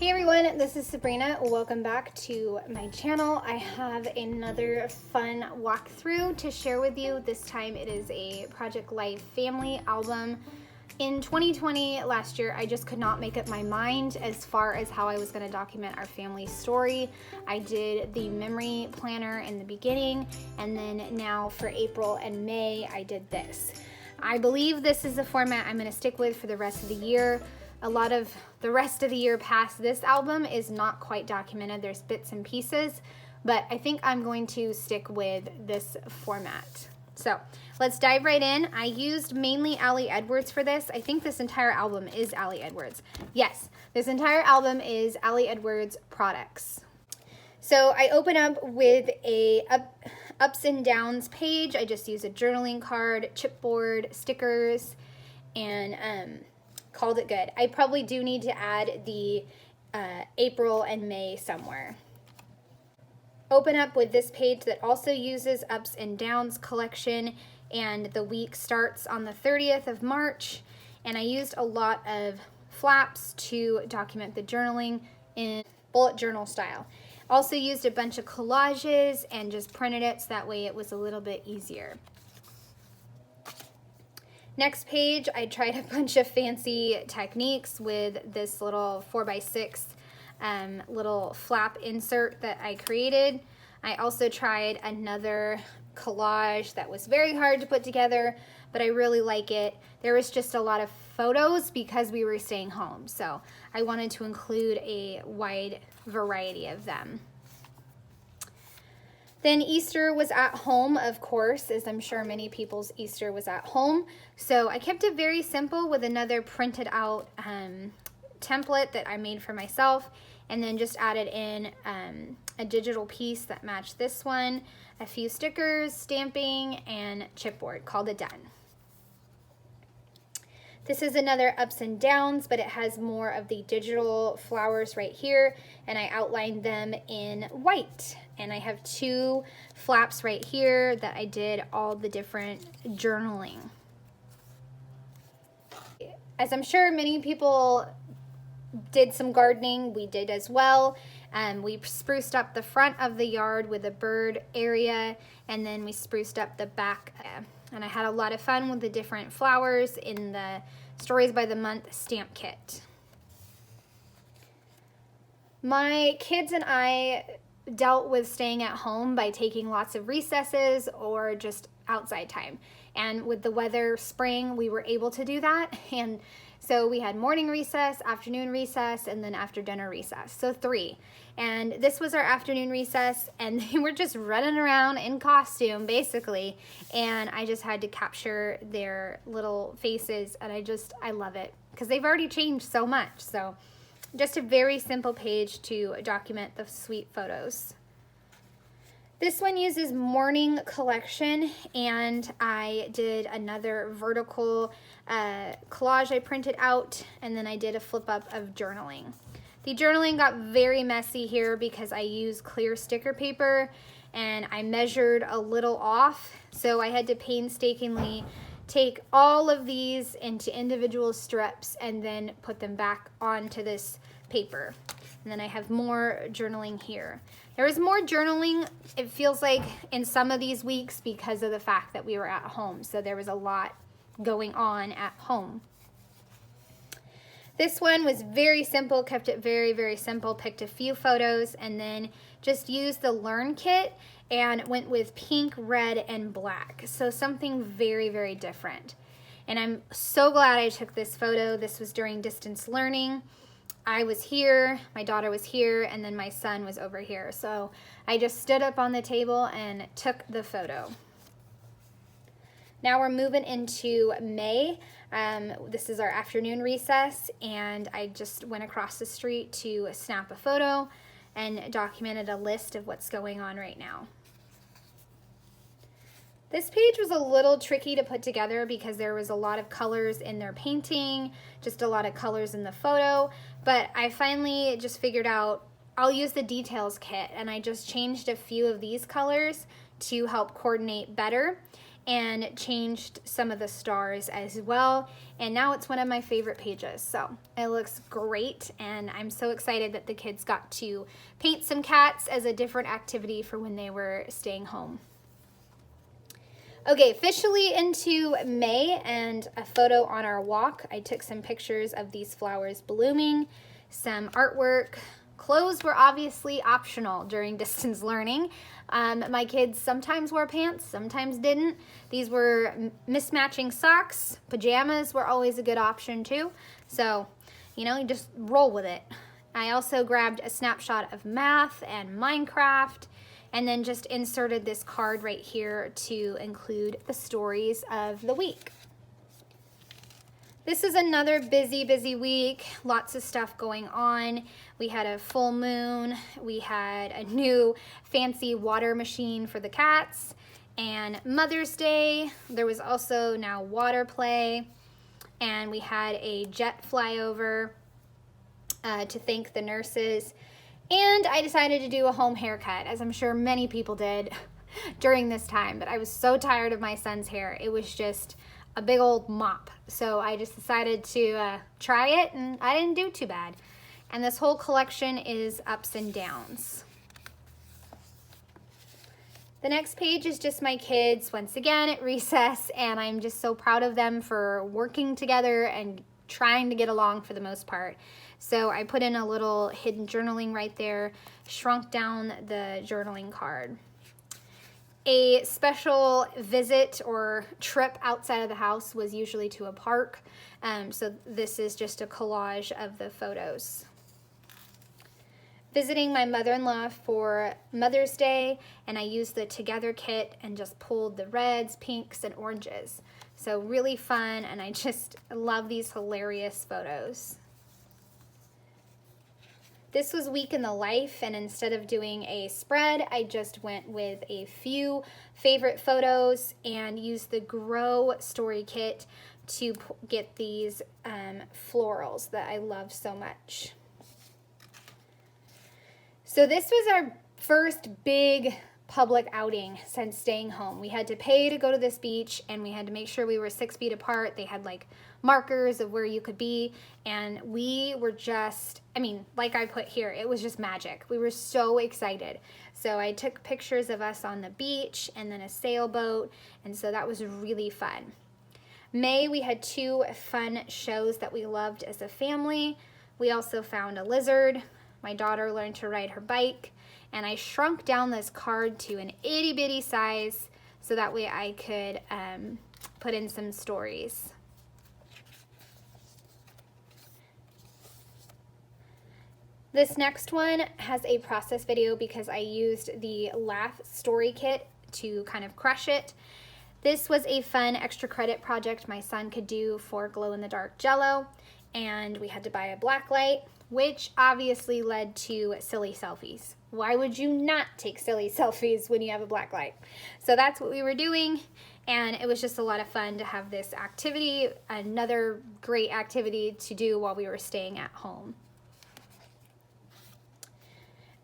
Hey everyone, this is Sabrina. Welcome back to my channel. I have another fun walkthrough to share with you. This time it is a Project Life family album. In 2020, last year, I just could not make up my mind as far as how I was going to document our family story. I did the memory planner in the beginning, and then now for April and May, I did this. I believe this is the format I'm going to stick with for the rest of the year. A lot of the rest of the year past this album is not quite documented. There's bits and pieces, but I think I'm going to stick with this format. So let's dive right in. I used mainly Ali Edwards for this. I think this entire album is Ali Edwards. Yes, this entire album is Ali Edwards products. So I open up with a ups and downs page. I just use a journaling card, chipboard, stickers, and called it good. I probably do need to add the April and May somewhere. Open up with this page that also uses ups and downs collection, and the week starts on the 30th of March, and I used a lot of flaps to document the journaling in bullet journal style. Also used a bunch of collages and just printed it so that way it was a little bit easier. Next page, I tried a bunch of fancy techniques with this little 4x6 little flap insert that I created. I also tried another collage that was very hard to put together, but I really like it. There was just a lot of photos because we were staying home, so I wanted to include a wide variety of them. Then Easter was at home, of course, as I'm sure many people's Easter was at home. So I kept it very simple with another printed out template that I made for myself, and then just added in a digital piece that matched this one, a few stickers, stamping, and chipboard. Called it done. This is another ups and downs, but it has more of the digital flowers right here, and I outlined them in white. And I have two flaps right here that I did all the different journaling. As I'm sure many people did some gardening, we did as well. We spruced up the front of the yard with a bird area, and then we spruced up the back. And I had a lot of fun with the different flowers in the Stories by the Month stamp kit. My kids and I dealt with staying at home by taking lots of recesses or just outside time. And with the weather spring, we were able to do that. And so we had morning recess, afternoon recess, and then after dinner recess. So 3. And this was our afternoon recess, and they were just running around in costume, basically. And I just had to capture their little faces, and I love it because they've already changed so much. So just a very simple page to document the sweet photos. This one uses morning collection, and I did another vertical collage I printed out, and then I did a flip up of journaling. The journaling got very messy here because I used clear sticker paper and I measured a little off, so I had to painstakingly take all of these into individual strips and then put them back onto this paper. And then I have more journaling here. There was more journaling, it feels like, in some of these weeks because of the fact that we were at home. So there was a lot going on at home. This one was very simple, kept it very, very simple, picked a few photos, and then just used the Learn kit and went with pink, red, and black. So something very, very different. And I'm so glad I took this photo. This was during distance learning. I was here, my daughter was here, and then my son was over here. So I just stood up on the table and took the photo. Now we're moving into May. This is our afternoon recess, and I just went across the street to snap a photo and documented a list of what's going on right now. This page was a little tricky to put together because there was a lot of colors in their painting, just a lot of colors in the photo, but I finally just figured out I'll use the details kit, and I just changed a few of these colors to help coordinate better. and changed some of the stars as well. And now it's one of my favorite pages. So it looks great, and I'm so excited that the kids got to paint some cats as a different activity for when they were staying home. Okay, officially into May and a photo on our walk. I took some pictures of these flowers blooming, some artwork. Clothes were obviously optional during distance learning. My kids sometimes wore pants, sometimes didn't. These were mismatching socks. Pajamas were always a good option too. So, you know, you just roll with it. I also grabbed a snapshot of math and Minecraft, and then just inserted this card right here to include the stories of the week. This is another busy week, lots of stuff going on. We had a full moon, we had a new fancy water machine for the cats, and Mother's Day. There was also now water play, and we had a jet flyover to thank the nurses. And I decided to do a home haircut, as I'm sure many people did during this time, but I was so tired of my son's hair. It was just a big old mop. So I just decided to try it, and I didn't do too bad. And this whole collection is ups and downs. The next page is just my kids once again at recess, and I'm just so proud of them for working together and trying to get along for the most part. So I put in a little hidden journaling right there, shrunk down the journaling card. A special visit or trip outside of the house was usually to a park. So this is just a collage of the photos. Visiting my mother-in-law for Mother's Day, and I used the Together kit and just pulled the reds, pinks, and oranges. So really fun, and I just love these hilarious photos. This was week in the life, and instead of doing a spread, I just went with a few favorite photos and used the Grow Story Kit to get these florals that I love so much. So this was our first big public outing since staying home. We had to pay to go to this beach, and we had to make sure we were 6 feet apart. They had like markers of where you could be, and we were just, I mean, like I put here, it was just magic. We were so excited. So I took pictures of us on the beach and then a sailboat, and so that was really fun. May, we had 2 fun shows that we loved as a family. We also found a lizard. My daughter learned to ride her bike, and I shrunk down this card to an itty bitty size so that way I could put in some stories. This next one has a process video because I used the Laugh Story Kit to kind of crush it. This was a fun extra credit project my son could do for glow-in-the-dark Jell-O, and we had to buy a black light, which obviously led to silly selfies. Why would you not take silly selfies when you have a black light? So that's what we were doing, and it was just a lot of fun to have this activity, another great activity to do while we were staying at home.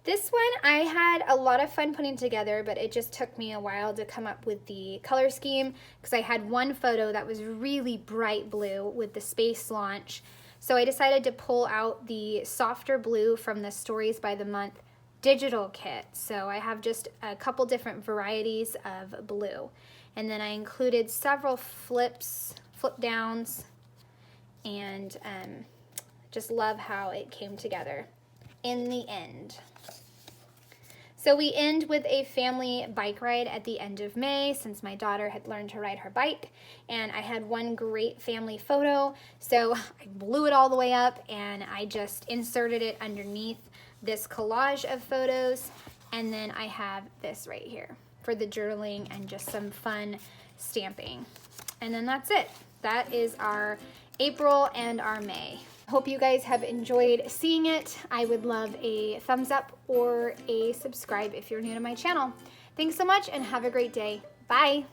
This one I had a lot of fun putting together, but it just took me a while to come up with the color scheme because I had one photo that was really bright blue with the space launch. So I decided to pull out the softer blue from the Stories by the Month digital kit. So I have just a couple different varieties of blue. And then I included several flip downs, and just love how it came together in the end. So we end with a family bike ride at the end of May since my daughter had learned to ride her bike, and I had one great family photo, so I blew it all the way up and I just inserted it underneath this collage of photos, and then I have this right here for the journaling and just some fun stamping. And then that's it. That is our April and our May. Hope you guys have enjoyed seeing it. I would love a thumbs up or a subscribe if you're new to my channel. Thanks so much and have a great day. Bye.